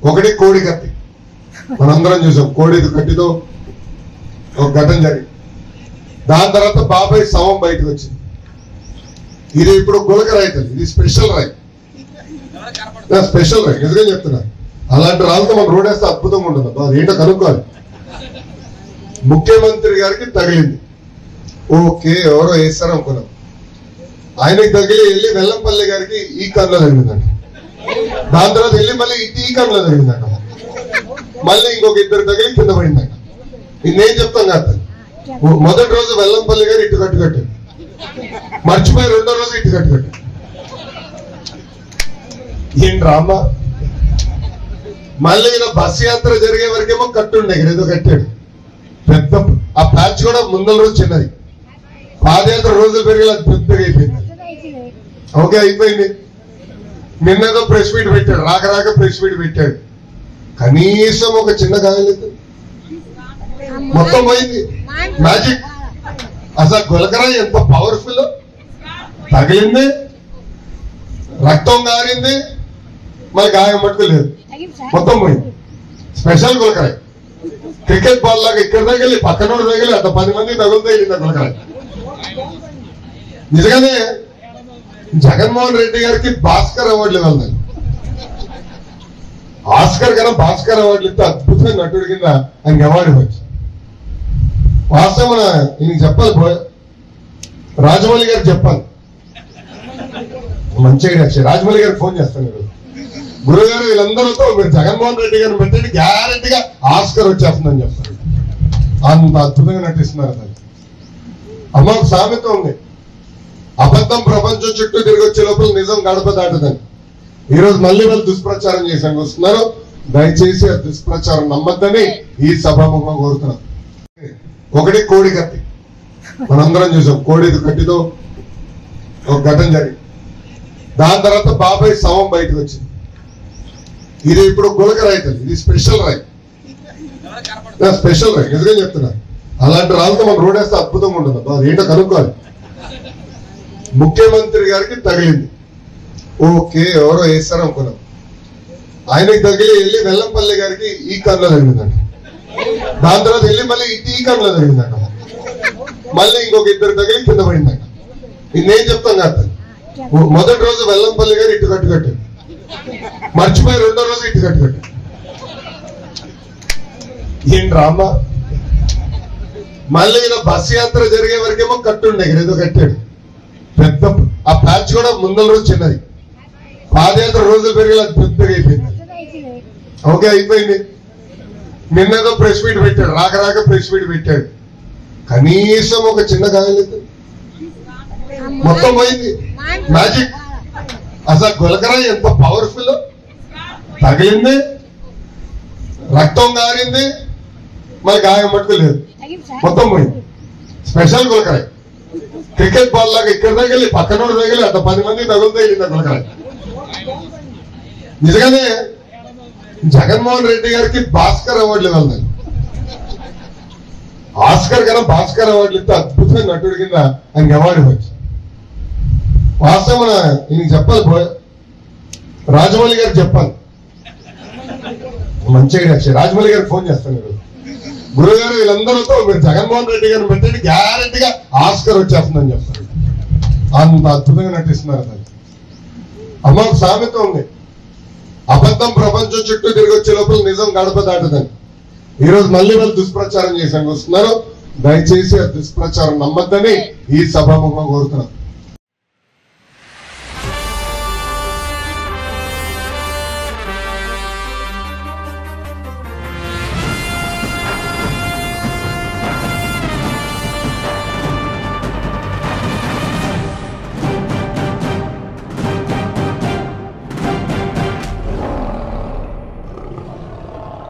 ఒకటి కోడి కత్తి మనందరం చూసాం. కోడి కత్తితో ఒక ఘటన జరిగింది. దాని తర్వాత బాబాయ్ శవం బయటకు వచ్చింది. ఇది ఇప్పుడు గులక రైతులు, ఇది స్పెషల్ రైట్, స్పెషల్ రైట్ నిజంగా చెప్తున్నా. అలాంటి రాళ్ళతో మనం రోడ్ వేస్తే అద్భుతంగా ఉంటుంది. ఏంటో కనుక్కోవాలి. ముఖ్యమంత్రి గారికి తగిలింది, ఓకే ఎవరో వేస్తారు అనుకున్నాం. ఆయనకి తగిలి వెళ్ళి వెల్లంపల్లి గారికి ఈ కన్నులో తగిలిందంట. దాని తర్వాత వెళ్ళి మళ్ళీ ఈ కన్నులో తగిలిందంట. మళ్ళీ ఇంకొక ఇద్దరు తగిలి కింద పడిందంట. నేను చెప్తాను కాదు. మొదటి రోజు వెల్లంపల్లి గారు ఇటు కట్టు కట్టారు, మర్చిపోయి రెండో రోజు ఇటు కట్టు కట్టారు. ఏం డ్రామా. మళ్ళీ ఈయన బస్ యాత్ర జరిగే వరకేమో కట్టుండే, ఏదో కట్టాడు పెద్ద. ఆ ప్యాచ్ కూడా ముందల రోజు చిన్నది, పాదయాత్ర రోజులు పెరిగి అది పెద్దగా అయిపోయింది. ఓకే అయిపోయింది. నిన్నేదో ప్రెస్ మీట్ పెట్టాడు, రాక రాక ప్రెస్ మీట్ పెట్టాడు. కనీసం ఒక చిన్న గాయలేదు, మొత్తం పోయింది. మ్యాజిక్. అసలు గులకరాయి ఎంత పవర్ఫుల్. తగిలింది, రక్తం గారింది, మరి గాయం మట్టుకు లేదు, మొత్తం పోయింది. స్పెషల్ గులకరాయి. క్రికెట్ బాల్ లాగా ఇక్కడ తగిలి పక్కనోడు తగిలి అంత 10 మంది తగులుతూ వెళ్ళింది గులకరాయి. నిజంగానే జగన్మోహన్ రెడ్డి గారికి భాస్కర్ అవార్డులు ఇవ్వాలి. ఆస్కర్ కన్నా భాస్కర్ అవార్డులు ఇస్తే అద్భుతమైన నటుడి కింద ఆయనకి అవార్డు ఇవ్వచ్చు. వాస్తవం ఈయనకి చెప్పాలి, రాజమౌళి గారికి చెప్పాలి. మంచిగా రాజమౌళి గారికి ఫోన్ చేస్తాను ఈరోజు. గురువు గారు వీళ్ళందరితో మీరు జగన్మోహన్ రెడ్డి గారిని పెట్టండి, గ్యారెంటీగా ఆస్కర్ వచ్చేస్తుందని చెప్తారు. అంత అద్భుతంగా నటిస్తున్నారు. దాన్ని అమ్మ ఒక సామెత ఉంది, అబద్ధం ప్రపంచం చుట్టూ తిరిగి వచ్చే లోపల నిజం గడప దాటుదని. ఈ రోజు మళ్ళీ వాళ్ళు దుష్ప్రచారం చేసాను వస్తున్నారు. దయచేసి ఆ దుష్ప్రచారం నమ్మద్దని ఈ సభాముఖంగా కోరుతున్నాం. ఒకటి కోడి కత్తి మనందరం చూసాం. కోడి కత్తితో ఒక ఘటన జరిగింది. దాని తర్వాత బాబాయ్ శవం బయటకు వచ్చింది. ఇది ఇప్పుడు గులక రైతులు, ఇది స్పెషల్ రైట్, స్పెషల్ రైట్ నిజంగా చెప్తున్నా. అలాంటి రాళ్ళతో మనం రోడ్ వేస్తే అద్భుతంగా ఉంటుంది. ఏంటో కనుక్కోవాలి. ముఖ్యమంత్రి గారికి తగిలింది, ఓకే ఎవరో వేస్తారు అనుకున్నాం. ఆయనకి తగిలి వెళ్ళి వెల్లంపల్లి గారికి ఈ కన్నులో తగిలిందంట. దాని తర్వాత వెళ్ళి మళ్ళీ ఈ కన్నులో తగిలిందంట. మళ్ళీ ఇంకొక ఇద్దరు తగిలి కింద పడిందంట. నేను చెప్తాను కాదు. మొదటి రోజు వెల్లంపల్లి గారు ఇటు కట్టు కట్టారు, మర్చిపోయి రెండో రోజు ఇటు కట్టు కట్టారు. ఏం డ్రామా. మళ్ళీ ఈయన బస్ యాత్ర జరిగే వరకేమో కట్టుండే, ఏదో కట్టాడు పెద్ద. ఆ ప్యాచ్ కూడా ముందల రోజు చిన్నది, పాదయాత్ర రోజులు పెరిగి అది పెద్దగా అయిపోయింది. ఓకే అయిపోయింది. నిన్నేదో ప్రెస్ మీట్ పెట్టాడు, రాక రాక ప్రెస్ మీట్ పెట్టాడు. కనీసం ఒక చిన్న గాయలేదు, మొత్తం పోయింది. మ్యాజిక్. అసలు గులకరాయి ఎంత పవర్ఫుల్. తగిలింది, రక్తం గారింది, మరి గాయం మట్టుకు లేదు, మొత్తం పోయింది. స్పెషల్ గులకరాయి. క్రికెట్ బాల్ లాగా ఇక్కడ తగిలి పక్కనోడు తగిలి అంత 10 మంది తగులుతూ వెళ్ళింది గులకరాయి. నిజంగానే జగన్మోహన్ రెడ్డి గారికి భాస్కర్ అవార్డులు ఇవ్వాలి. ఆస్కర్ కన్నా భాస్కర్ అవార్డులు ఇస్తే అద్భుతమైన నటుడి కింద ఆయనకి అవార్డు ఇవ్వచ్చు. వాస్తవం ఈయనకి చెప్పాలి, రాజమౌళి గారికి చెప్పాలి. మంచిగా రాజమౌళి గారికి ఫోన్ చేస్తాను ఈరోజు. గురువు గారు వీళ్ళందరితో మీరు జగన్మోహన్ రెడ్డి గారిని పెట్టండి, గ్యారెంటీగా ఆస్కర్ వచ్చేస్తుందని చెప్తారు. అంత అద్భుతంగా నటిస్తున్నారు. దాన్ని అమ్మ ఒక సామెత ఉంది, అబద్ధం ప్రపంచం చుట్టూ తిరిగి వచ్చే లోపల నిజం గడప దాటుదని. ఈ రోజు మళ్ళీ వాళ్ళు దుష్ప్రచారం చేసాను వస్తున్నారు. దయచేసి ఆ దుష్ప్రచారం నమ్మద్దని ఈ సభాముఖంగా కోరుతున్నాం.